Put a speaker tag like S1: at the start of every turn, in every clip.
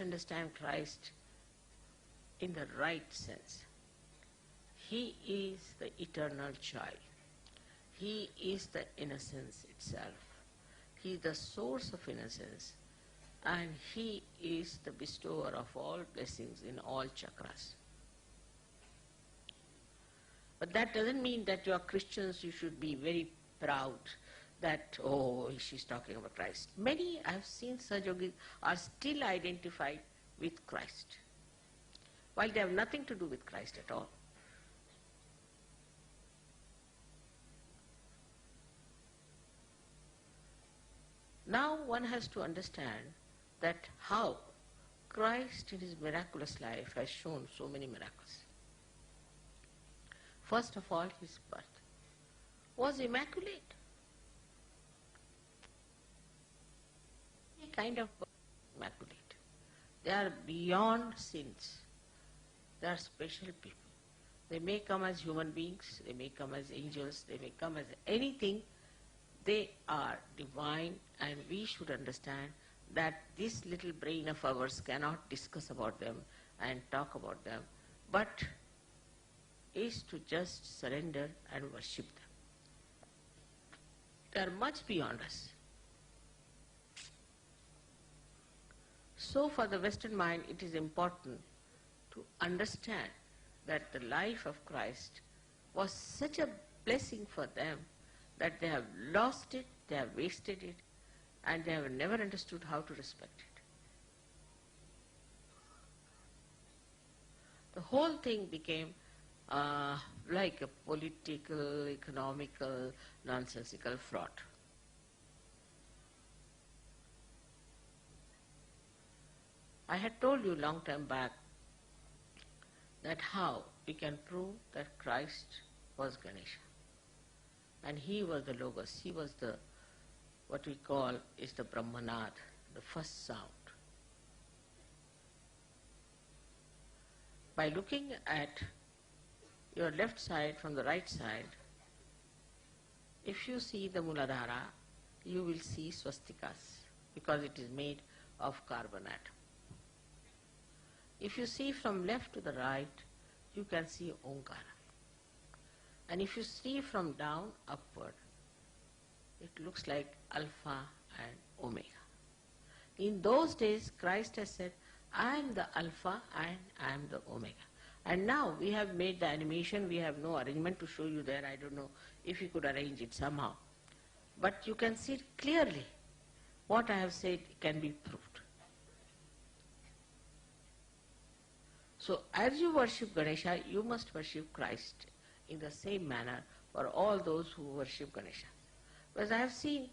S1: understand Christ in the right sense. He is the eternal child. He is the innocence itself. He is the source of innocence, and He is the bestower of all blessings in all chakras. But that doesn't mean that you are Christians, you should be very proud that, oh, she's talking about Christ. Many I have seen Sahajogis are still identified with Christ, while they have nothing to do with Christ at all. Now one has to understand that how Christ in His miraculous life has shown so many miracles. First of all, His birth was immaculate. A kind of birth immaculate. They are beyond sins. They are special people. They may come as human beings, they may come as angels, they may come as anything. They are divine, and we should understand that this little brain of ours cannot discuss about them and talk about them, but is to just surrender and worship them. They are much beyond us. So for the Western mind, it is important to understand that the life of Christ was such a blessing for them that they have lost it, they have wasted it, and they have never understood how to respect it. The whole thing became like a political, economical, nonsensical fraud. I had told you long time back that how we can prove that Christ was Ganesha. And He was the Logos, He was the, what we call is the Brahmanad, the first sound. By looking at your left side from the right side, if you see the Muladhara, you will see swastikas, because it is made of carbon atom. If you see from left to the right, you can see Omkara. And if you see from down upward, it looks like Alpha and Omega. In those days, Christ has said, I am the Alpha and I am the Omega. And now we have made the animation, we have no arrangement to show you there. I don't know if you could arrange it somehow. But you can see clearly what I have said can be proved. So as you worship Ganesha, you must worship Christ in the same manner for all those who worship Ganesha. Because I have seen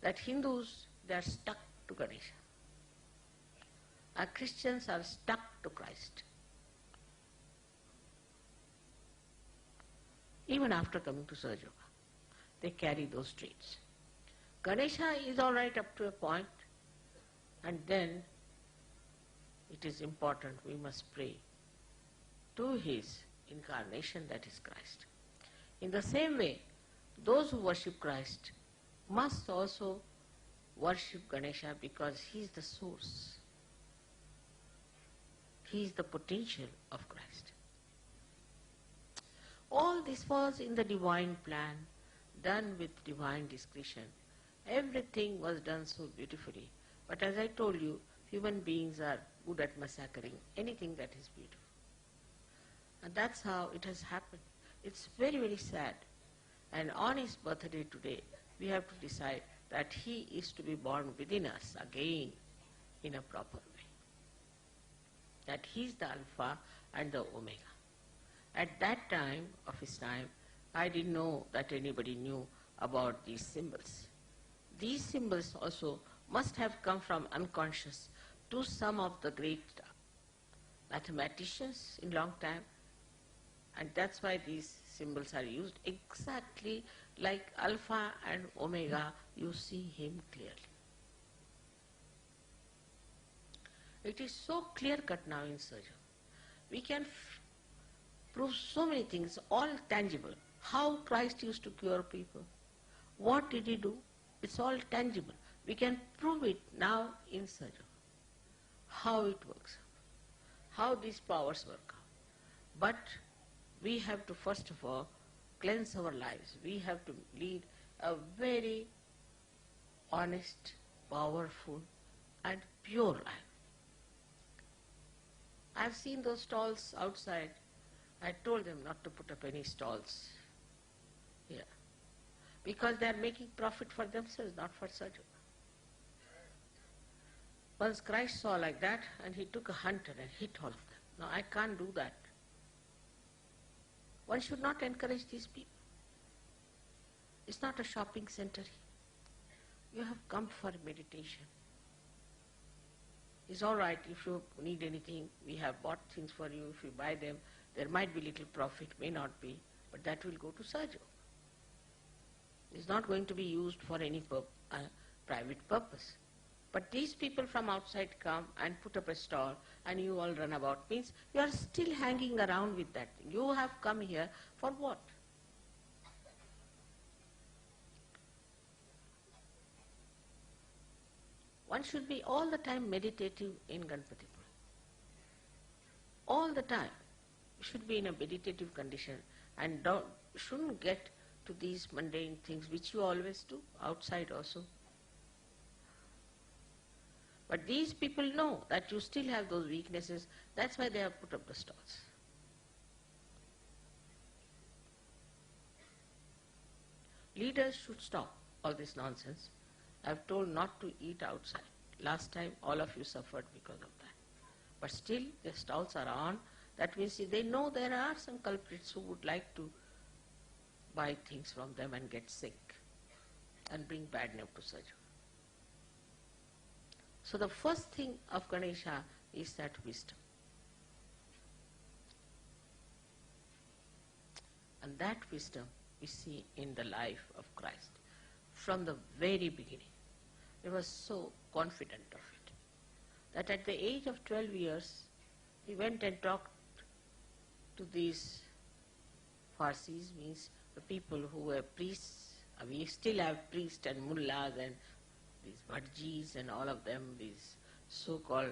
S1: that Hindus, they are stuck to Ganesha. Our Christians are stuck to Christ. Even after coming to Sahaja, they carry those traits. Ganesha is all right up to a point, and then it is important we must pray to His incarnation, that is Christ. In the same way, those who worship Christ must also worship Ganesha, because he is the source. He is the potential of Christ. All this was in the divine plan, done with divine discretion. Everything was done so beautifully. But as I told you, human beings are good at massacring anything that is beautiful. And that's how it has happened. It's very, very sad. And on his birthday today, we have to decide that he is to be born within us again in a proper way. That he is the Alpha and the Omega. At that time of his time, I didn't know that anybody knew about these symbols. These symbols also must have come from unconscious to some of the great mathematicians in long time, and that's why these symbols are used exactly like Alpha and Omega. You see him clearly. It is so clear-cut now in surgery. We can prove so many things, all tangible. How Christ used to cure people. What did he do? It's all tangible. We can prove it now in surgery. how it works, how these powers work. But we have to first of all cleanse our lives. We have to lead a very honest, powerful and pure life. I have seen those stalls outside. I told them not to put up any stalls here because they are making profit for themselves, not for sadhu. Once Christ saw like that and he took a hunter and hit all of them. No, I can't do that. One should not encourage these people. It's not a shopping center. You have come for meditation. It's all right if you need anything. We have bought things for you. If you buy them, there might be little profit, may not be, but that will go to sadhu. It's not going to be used for any private purpose. But these people from outside come and put up a stall and you all run about. Means you are still hanging around with that thing. You have come here for what? One should be all the time meditative in Ganpati Puja. All the time. You should be in a meditative condition and shouldn't get to these mundane things which you always do, outside also. But these people know that you still have those weaknesses, that's why they have put up the stalls. Leaders should stop all this nonsense. I have told not to eat outside. Last time all of you suffered because of that. But still the stalls are on. That means they know there are some culprits who would like to buy things from them and get sick and bring bad name to sadhu. So the first thing of Ganesha is that wisdom. And that wisdom we see in the life of Christ. From the very beginning, he was so confident of it, that at the age of 12 years, he went and talked to these Parsis, means the people who were priests. We still have priests and mullahs and these bhajis and all of them, these so-called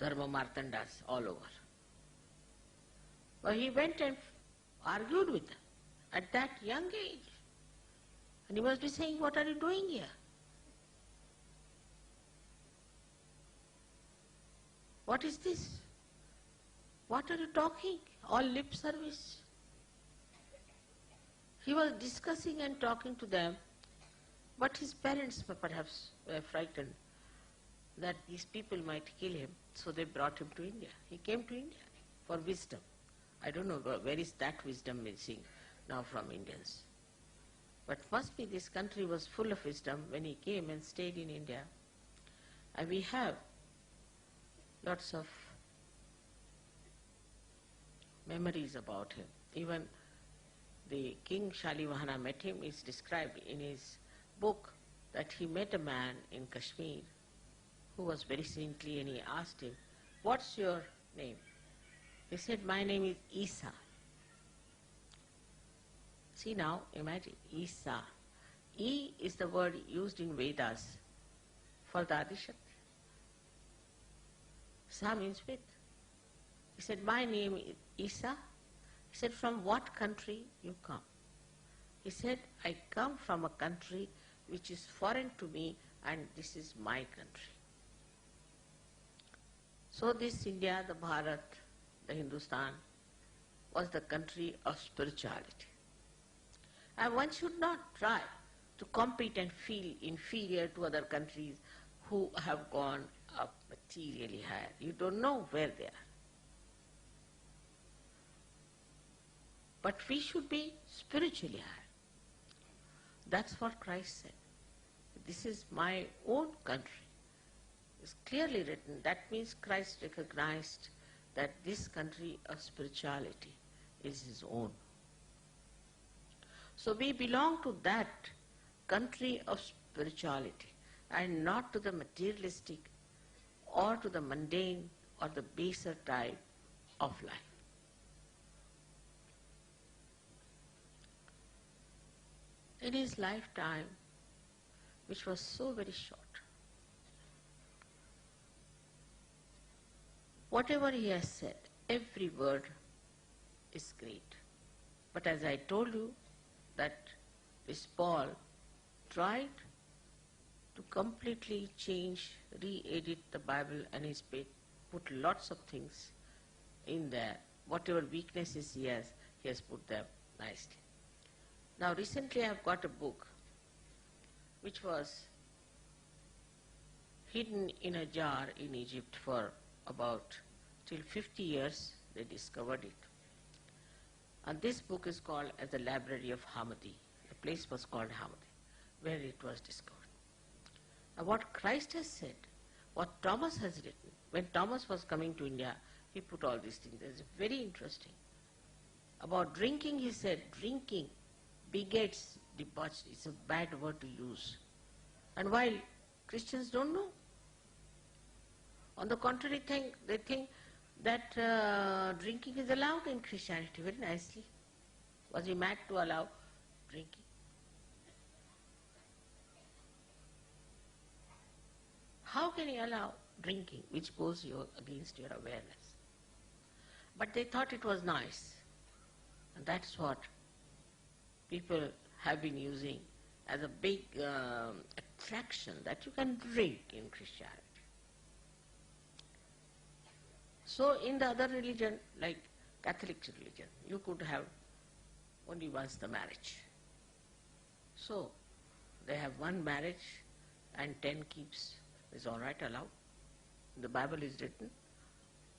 S1: dharma martandas all over. But he went and argued with them at that young age. And he must be saying, what are you doing here? What is this? What are you talking? All lip service. He was discussing and talking to them, but his parents perhaps were frightened that these people might kill him, so they brought him to India. He came to India for wisdom. I don't know where is that wisdom missing now from Indians. But must be this country was full of wisdom when he came and stayed in India. And we have lots of memories about him. Even the King Shalivahana met him. It's described in his book that he met a man in Kashmir who was very saintly, and he asked him, what's your name? He said, my name is Isa. See now, imagine, Isa. E is the word used in Vedas for the Adishakti. Sa means with. He said, my name is Isa. He said, from what country you come? He said, I come from a country which is foreign to me, and this is my country. So this India, the Bharat, the Hindustan, was the country of spirituality. And one should not try to compete and feel inferior to other countries who have gone up materially higher. You don't know where they are. But we should be spiritually higher. That's what Christ said. This is my own country. It's clearly written. That means Christ recognized that this country of spirituality is his own. So we belong to that country of spirituality and not to the materialistic or to the mundane or the baser type of life. In his lifetime, which was so very short, Whatever he has said, every word is great. But as I told you, that this Paul tried to completely change, re-edit the Bible, and he's put lots of things in there. Whatever weaknesses he has put them nicely. Now recently I have got a book which was hidden in a jar in Egypt for about till 50 years. They discovered it. And this book is called as the Library of Hamadi. The place was called Hamadi, where it was discovered. Now what Christ has said, what Thomas has written, when Thomas was coming to India, he put all these things. It's very interesting. About drinking, he said, drinking begets debauchery. It's a bad word to use. And while Christians don't know. On the contrary, they think that drinking is allowed in Christianity very nicely. Was he mad to allow drinking? How can he allow drinking, which goes against your awareness? But they thought it was nice. And that's what people have been using as a big attraction, that you can drink in Christianity. So in the other religion, like Catholic religion, you could have only once the marriage. So they have one marriage and 10 keeps. Is all right, allowed. The Bible is written.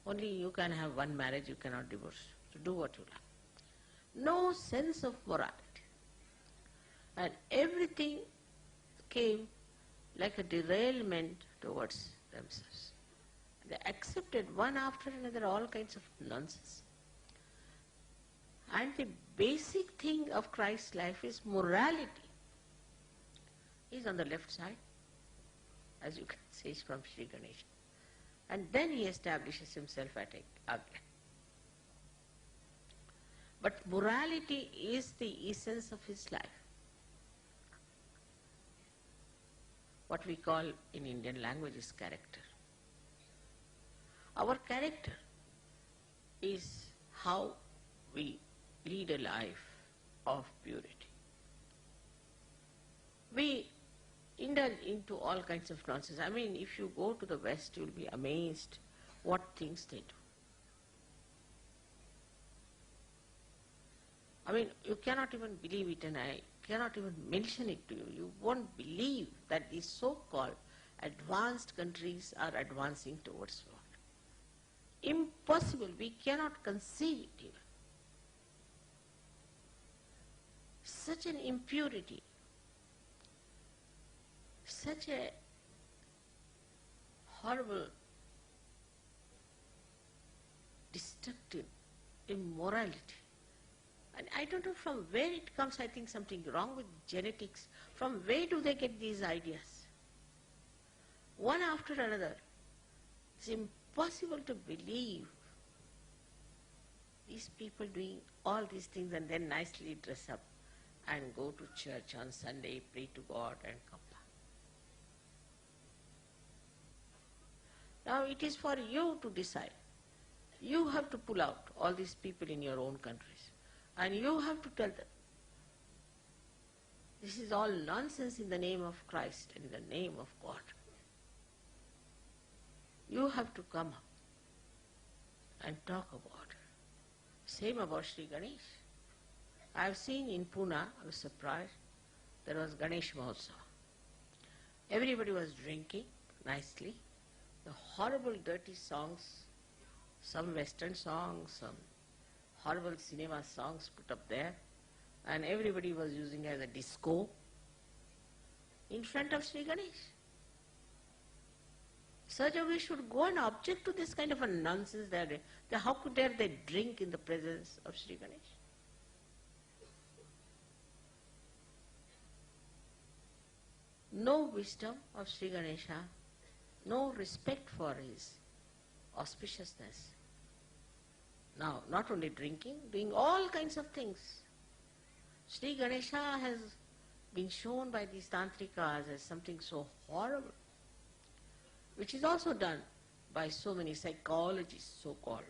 S1: Only you can have one marriage, you cannot divorce. So do what you like. No sense of morality. And everything came like a derailment towards themselves. They accepted one after another all kinds of nonsense. And the basic thing of Christ's life is morality. He's on the left side, as you can see from Sri Ganesha. And then he establishes himself at Agra. But morality is the essence of his life. What we call in Indian language is character. Our character is how we lead a life of purity. We indulge into all kinds of nonsense. I mean, if you go to the West, you'll be amazed what things they do. I mean, you cannot even believe it, and I cannot even mention it to you. You won't believe that these so-called advanced countries are advancing towards what? Impossible. We cannot conceive it even. Such an impurity, such a horrible, destructive immorality. And I don't know from where it comes. I think something wrong with genetics. From where do they get these ideas? One after another. It's impossible to believe these people doing all these things and then nicely dress up and go to church on Sunday, pray to God and come back. Now it is for you to decide. You have to pull out all these people in your own countries. And you have to tell them, this is all nonsense in the name of Christ and in the name of God. You have to come up and talk about it. Same about Sri Ganesh. I have seen in Pune, I was surprised, there was Ganesh Mahotsav. Everybody was drinking nicely. The horrible dirty songs, some western songs, some horrible cinema songs put up there, and everybody was using as a disco in front of Sri Ganesh. Sahaja, should go and object to this kind of a nonsense. How could dare they drink in the presence of Sri Ganesh? No wisdom of Sri Ganesha, no respect for his auspiciousness. Now, not only drinking, doing all kinds of things. Sri Ganesha has been shown by these tantrikas as something so horrible, which is also done by so many psychologists, so-called,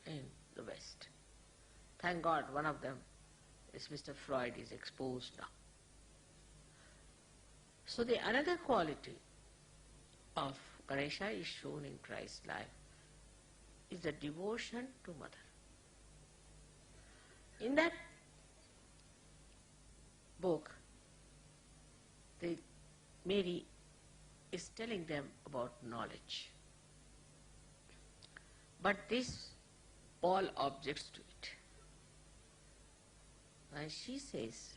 S1: in the West. Thank God one of them is Mr. Freud is exposed now. So the another quality of Ganesha is shown in Christ's life is the devotion to Mother. In that book, Mary is telling them about knowledge. But this Paul objects to it. And she says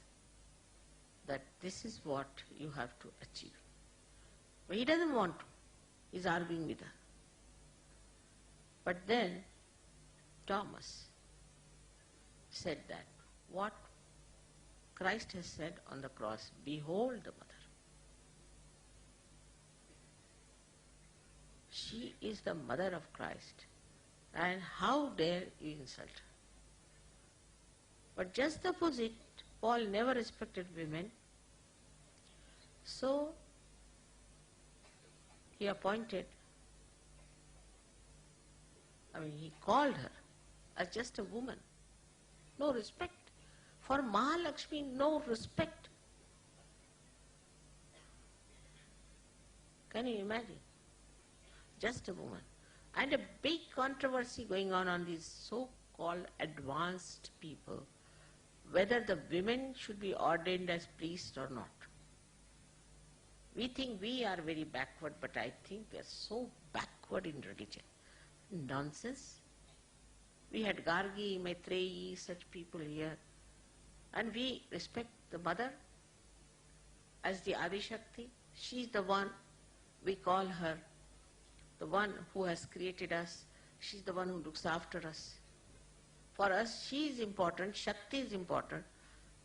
S1: that this is what you have to achieve. But he doesn't want to. He's arguing with her. But then Thomas said that what Christ has said on the cross, behold the mother. She is the mother of Christ. And how dare you insult her? But just the opposite, Paul never respected women. So he he called her as just a woman. No respect. For Mahalakshmi, no respect. Can you imagine? Just a woman. And a big controversy going on these so-called advanced people, whether the women should be ordained as priests or not. We think we are very backward, but I think we are so backward in religion. Nonsense. We had Gargi, Maitreyi, such people here. And we respect the mother as the Adi Shakti. She is the one, we call her, the one who has created us. She is the one who looks after us. For us, she is important, Shakti is important.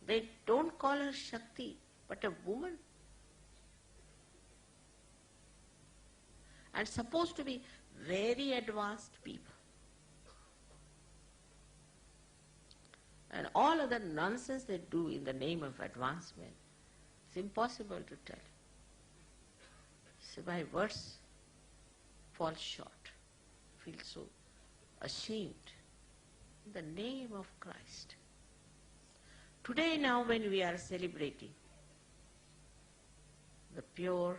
S1: They don't call her Shakti, but a woman. And supposed to be very advanced people. And all other nonsense they do in the name of advancement, it's impossible to tell. So my words fall short, feel so ashamed in the name of Christ. Today now when we are celebrating the pure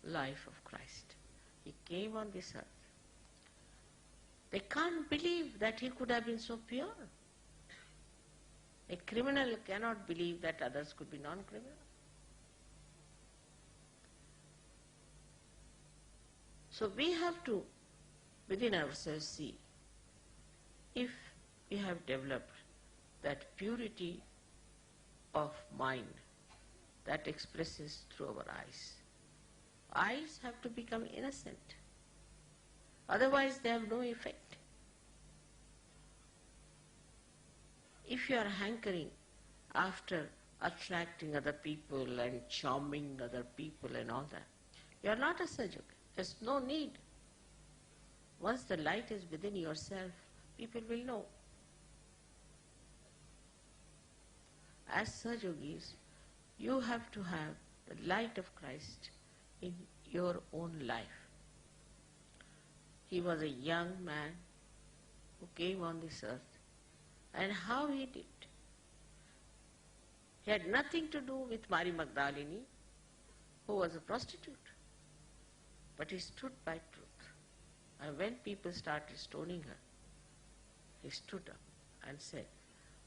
S1: life of Christ, He came on this earth. They can't believe that He could have been so pure. A criminal cannot believe that others could be non-criminal. So we have to, within ourselves, see if we have developed that purity of mind that expresses through our eyes. Eyes have to become innocent. Otherwise they have no effect. If you are hankering after attracting other people and charming other people and all that, you are not a Sahaja. There's no need. Once the light is within yourself, people will know. As Sahajogis, you have to have the light of Christ in your own life. He was a young man who came on this earth. And how he did. He had nothing to do with Mary Magdalene, who was a prostitute. But he stood by truth. And when people started stoning her, he stood up and said,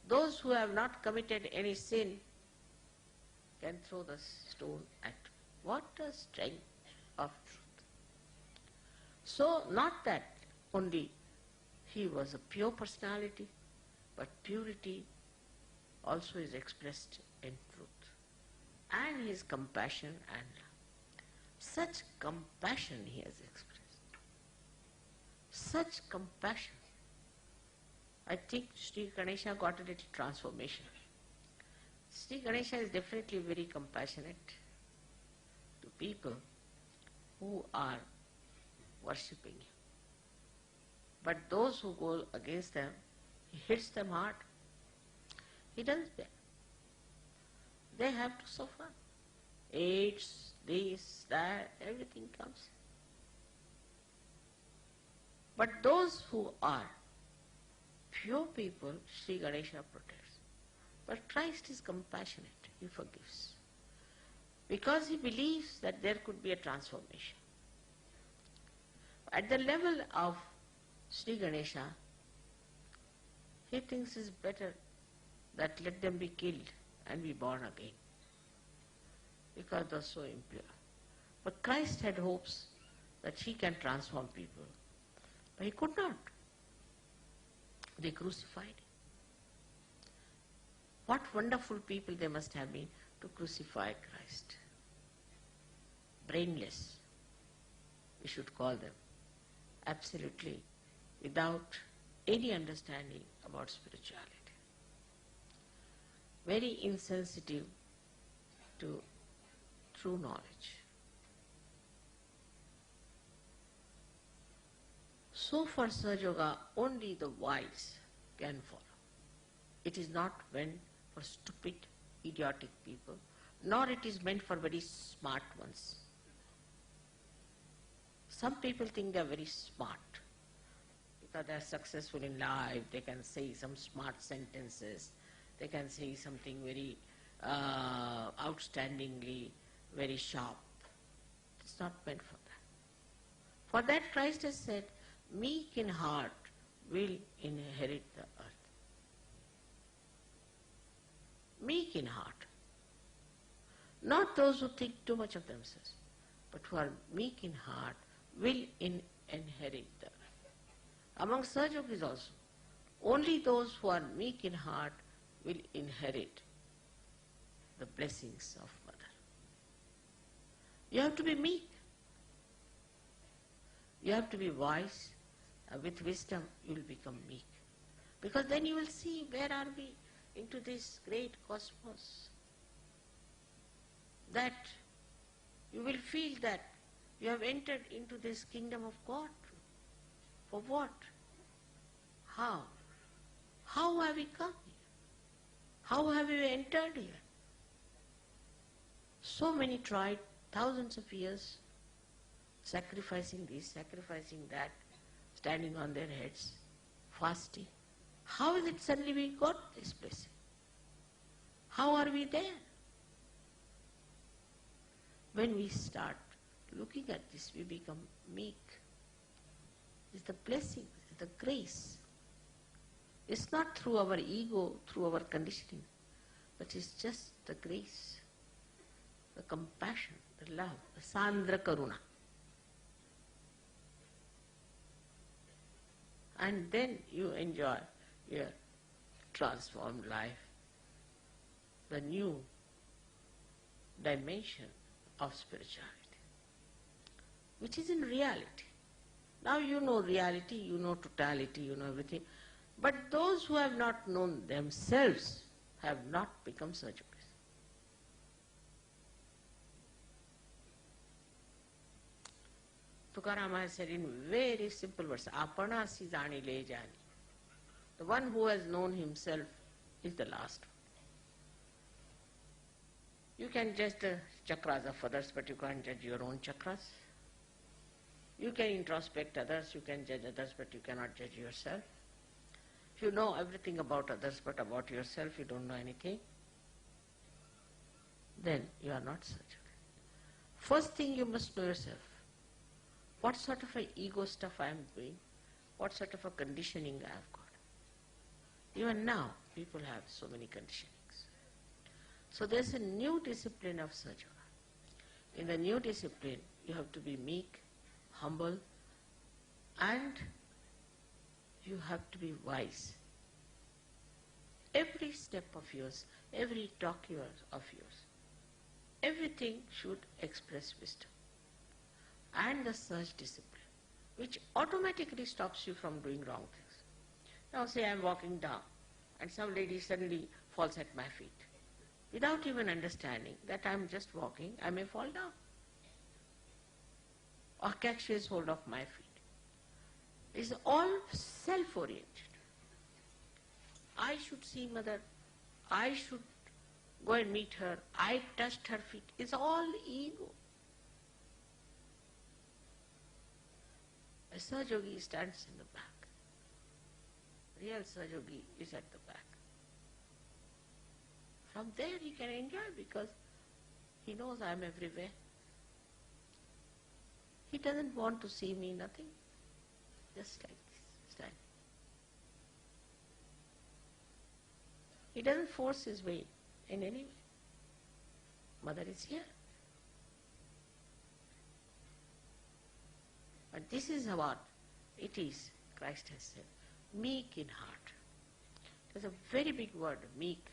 S1: those who have not committed any sin can throw the stone at me. What a strength of truth. So not that only he was a pure personality, but purity also is expressed in truth. And his compassion and love. Such compassion he has expressed. Such compassion. I think Sri Ganesha got a little transformation. Sri Ganesha is definitely very compassionate to people who are worshipping him. But those who go against them, he hits them hard. He doesn't spare. They have to suffer. AIDS, this, that, everything comes. But those who are pure people, Sri Ganesha protects. But Christ is compassionate, he forgives. Because he believes that there could be a transformation. At the level of Sri Ganesha, he thinks it's better that let them be killed and be born again, because they're so impure. But Christ had hopes that he can transform people. But he could not. They crucified him. What wonderful people they must have been to crucify Christ. Brainless, we should call them. Absolutely without any understanding about spirituality. Very insensitive to true knowledge. So for Sahaja Yoga, only the wise can follow. It is not meant for stupid, idiotic people, nor it is meant for very smart ones. Some people think they are very smart because they are successful in life, they can say some smart sentences, they can say something very outstandingly, very sharp. It's not meant for that. For that Christ has said, meek in heart will inherit the earth. Meek in heart. Not those who think too much of themselves, but who are meek in heart will inherit the earth. Among Sahaja Yogis also, only those who are meek in heart will inherit the blessings of Mother. You have to be meek. You have to be wise. With wisdom you will become meek. Because then you will see where are we into this great cosmos. That you will feel that you have entered into this kingdom of God. For what? How? How have we come here? How have we entered here? So many tried, thousands of years, sacrificing this, sacrificing that, standing on their heads, fasting. How is it suddenly we got this blessing? How are we there? When we start looking at this, we become meek. It's the blessing, it's the grace. It's not through our ego, through our conditioning, but it's just the grace, the compassion, the love, the Sandra Karuna. And then you enjoy your transformed life, the new dimension of spirituality, which is in reality. Now you know reality, you know totality, you know everything. But those who have not known themselves have not become Sahaja Yogis. Tukaram has said in very simple words, Apanasi jani le jani. The one who has known himself is the last one. You can judge the chakras of others, but you can't judge your own chakras. You can introspect others, you can judge others, but you cannot judge yourself. If you know everything about others, but about yourself you don't know anything, then you are not Sahaja Yogi. First thing you must know yourself. What sort of a ego stuff I am doing? What sort of a conditioning I have got? Even now, people have so many conditionings. So there's a new discipline of Sahaja Yoga. In the new discipline, you have to be meek, humble, and you have to be wise. Every step of yours, every talk of yours, everything should express wisdom. And the search discipline, which automatically stops you from doing wrong things. Now say I am walking down and some lady suddenly falls at my feet. Without even understanding that I am just walking, I may fall down or catches hold of my feet. It's all self-oriented. I should see Mother, I should go and meet her, I touched her feet. It's all ego. A Sahajogi stands in the back. Real Sahajogi is at the back. From there he can enjoy because he knows I am everywhere. He doesn't want to see me, nothing. Just like this, standing. He doesn't force his way in any way. Mother is here. But this is what it is, Christ has said. Meek in heart. There's a very big word, meek.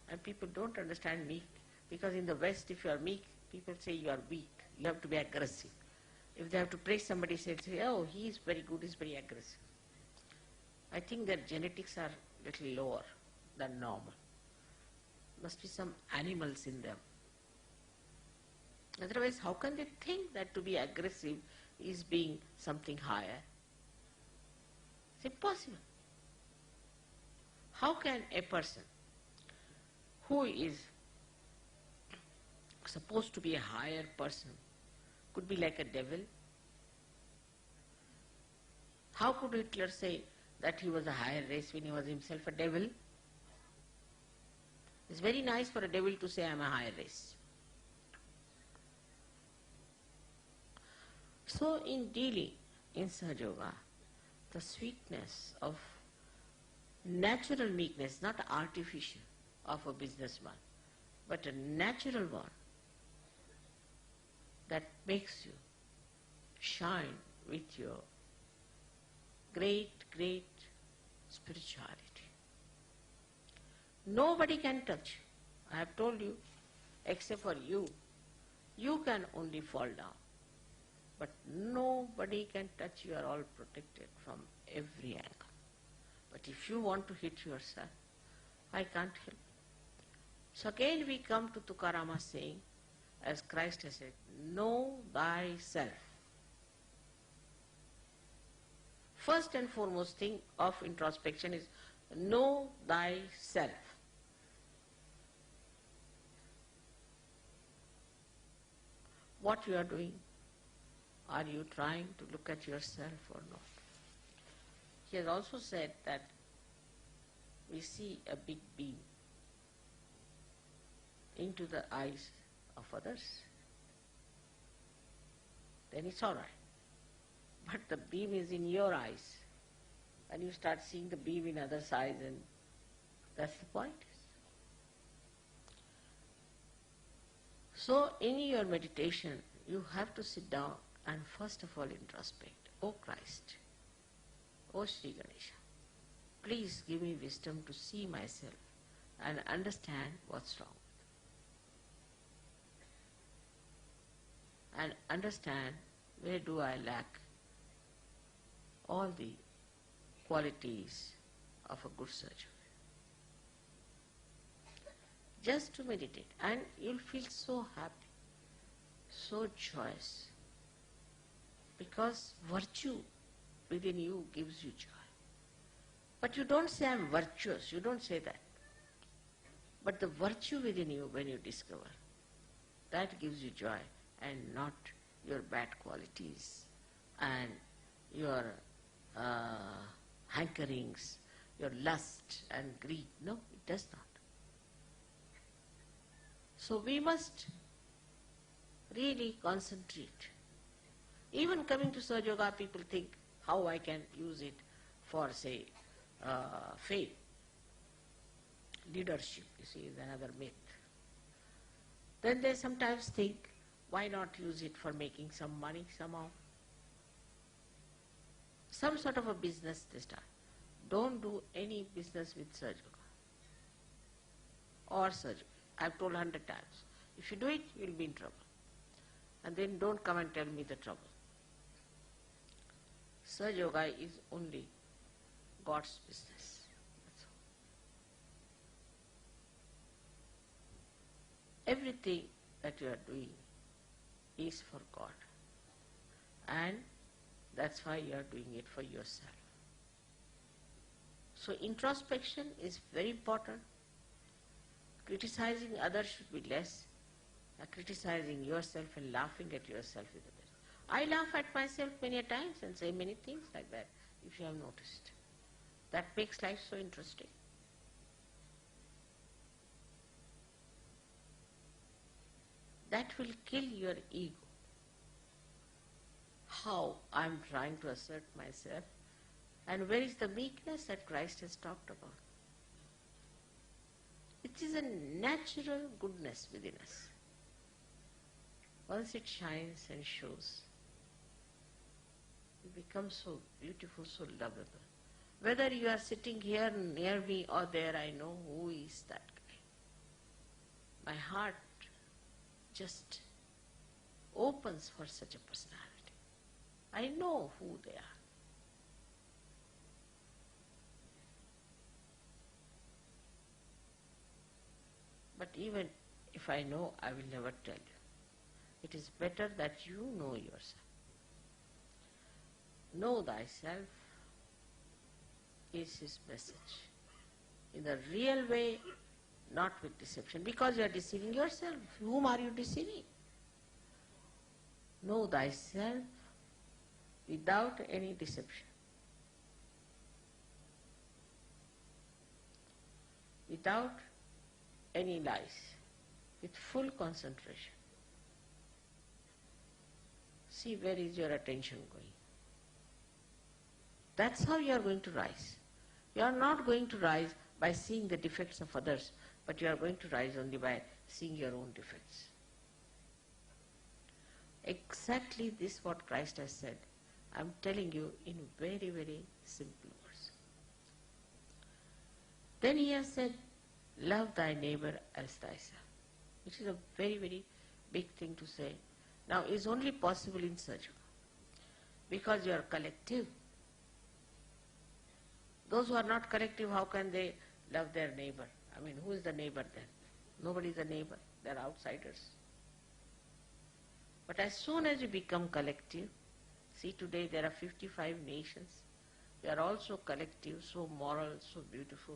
S1: And people don't understand meek. Because in the West, if you are meek, people say you are weak. You have to be aggressive. If they have to praise somebody, say, oh, he is very good, he is very aggressive. I think their genetics are a little lower than normal. Must be some animals in them. Otherwise, how can they think that to be aggressive is being something higher? It's impossible. How can a person who is supposed to be a higher person could be like a devil? How could Hitler say that he was a higher race when he was himself a devil? It's very nice for a devil to say, I am a higher race. So in dealing in Sahaja Yoga, the sweetness of natural meekness, not artificial, of a businessman, but a natural one that makes you shine with your great, great spirituality. Nobody can touch you. I have told you, except for you. You can only fall down. But nobody can touch you. You are all protected from every angle. But if you want to hit yourself, I can't help. So again we come to Tukarama's saying, as Christ has said, know thyself. First and foremost thing of introspection is know thyself. What you are doing, are you trying to look at yourself or not? He has also said that we see a big beam into the eyes of others, then it's all right. But the beam is in your eyes, and you start seeing the beam in others' eyes, and that's the point. So in your meditation, you have to sit down and first of all introspect. O Christ, O Sri Ganesha, please give me wisdom to see myself and understand what's wrong. And understand where do I lack all the qualities of a good surgeon. Just to meditate, and you'll feel so happy, so joyous, because virtue within you gives you joy. But you don't say, I'm virtuous, you don't say that. But the virtue within you, when you discover, that gives you joy, and not your bad qualities and your hankerings, your lust and greed. No, it does not. So we must really concentrate. Even coming to Sahaja Yoga, people think how I can use it for, say, fame. Leadership, you see, is another myth. Then they sometimes think, why not use it for making some money somehow? Some sort of a business they start. Don't do any business with Sahaja Yoga or Sahaja. I've told 100 times. If you do it, you'll be in trouble. And then don't come and tell me the trouble. Sahaja Yoga is only God's business. That's all. Everything that you are doing is for God. And that's why you are doing it for yourself. So introspection is very important. Criticizing others should be less. Criticizing yourself and laughing at yourself is the best. I laugh at myself many a times and say many things like that, if you have noticed. That makes life so interesting. That will kill your ego. How I am trying to assert myself, and where is the meekness that Christ has talked about? It is a natural goodness within us. Once it shines and shows, it becomes so beautiful, so lovable. Whether you are sitting here near me or there, I know who is that guy. My heart just opens for such a personality. I know who they are. But even if I know, I will never tell you. It is better that you know yourself. Know thyself is his message. In the real way, not with deception. Because you are deceiving yourself. Whom are you deceiving? Know thyself without any deception. Without any lies. With full concentration. See where is your attention going. That's how you are going to rise. You are not going to rise by seeing the defects of others, but you are going to rise only by seeing your own defects. Exactly this what Christ has said. I am telling you in very, very simple words. Then he has said, love thy neighbor as thyself, which is a very, very big thing to say. Now it is only possible in such way, because you are collective. Those who are not collective, how can they love their neighbor? I mean, who is the neighbor then? Nobody is a neighbor. They are outsiders. But as soon as you become collective, see today there are 55 nations. They are also collective, so moral, so beautiful,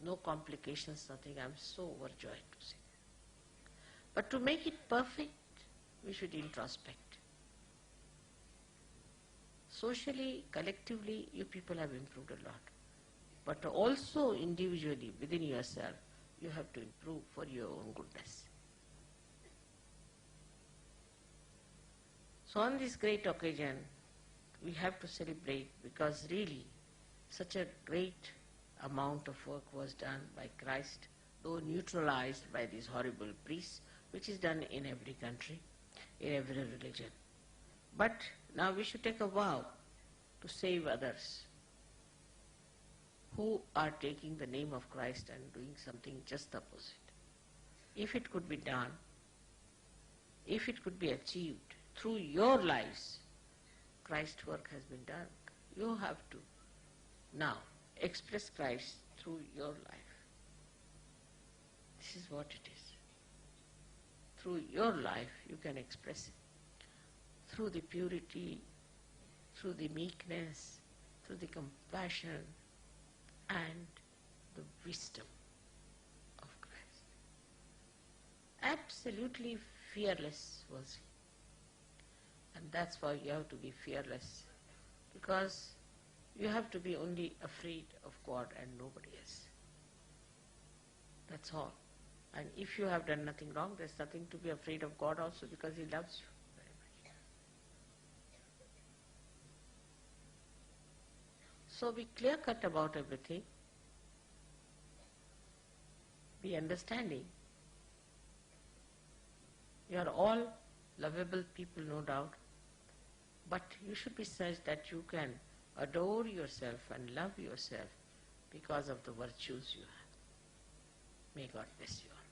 S1: no complications, nothing. I am so overjoyed to see that. But to make it perfect, we should introspect. Socially, collectively, you people have improved a lot. But also individually, within yourself, you have to improve for your own goodness. So on this great occasion, we have to celebrate, because really such a great amount of work was done by Christ, though neutralized by these horrible priests, which is done in every country, in every religion. But now we should take a vow to save others who are taking the name of Christ and doing something just the opposite. If it could be done, if it could be achieved through your lives, Christ's work has been done. You have to now express Christ through your life. This is what it is. Through your life you can express it. Through the purity, through the meekness, through the compassion and the wisdom of Christ. Absolutely fearless was he. And that's why you have to be fearless, because you have to be only afraid of God and nobody else. That's all. And if you have done nothing wrong, there's nothing to be afraid of God also, because he loves you very much. So be clear-cut about everything. Be understanding. You are all lovable people, no doubt. But you should be such that you can adore yourself and love yourself because of the virtues you have. May God bless you all.